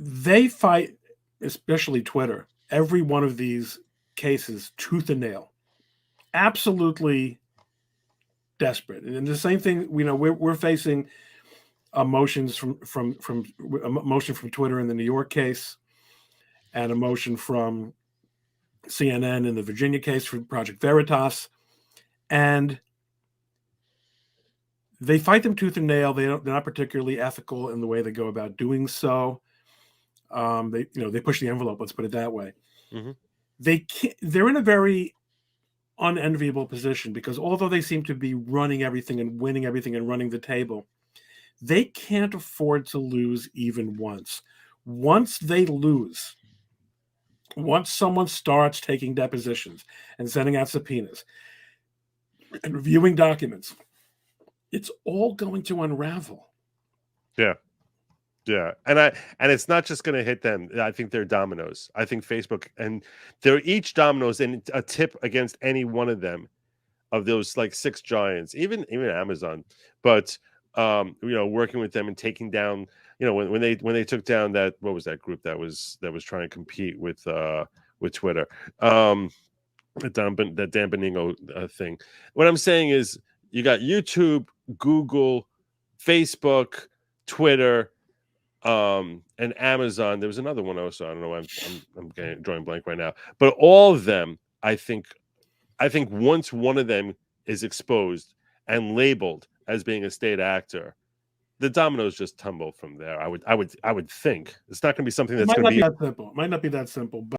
they fight, especially Twitter, every one of these cases tooth and nail, absolutely desperate. And the same thing, we're facing motions from a motion from Twitter in the New York case, and a motion from CNN in the Virginia case for Project Veritas, and they fight them tooth and nail. They're not particularly ethical in the way they go about doing so. They push the envelope. Let's put it that way. Mm-hmm. They're in a very unenviable position, because although they seem to be running everything and winning everything and running the table, they can't afford to lose even once. Once they lose, once someone starts taking depositions and sending out subpoenas and reviewing documents, it's all going to unravel. Yeah. Yeah. And it's not just going to hit them. I think they're dominoes. I think Facebook, and they're each dominoes, and a tip against any one of them, of those like 6 giants, even Amazon. But working with them and taking down, when they took down that, what was that group that was trying to compete with Twitter, that Dan Benigno thing. What I'm saying is, you got YouTube, Google, Facebook, Twitter, and Amazon. There was another one also. I don't know. I'm drawing blank right now. But all of them, I think once one of them is exposed and labeled as being a state actor, the dominoes just tumble from there. I would think it's not going to be something that's going to be that simple. It might not be that simple, but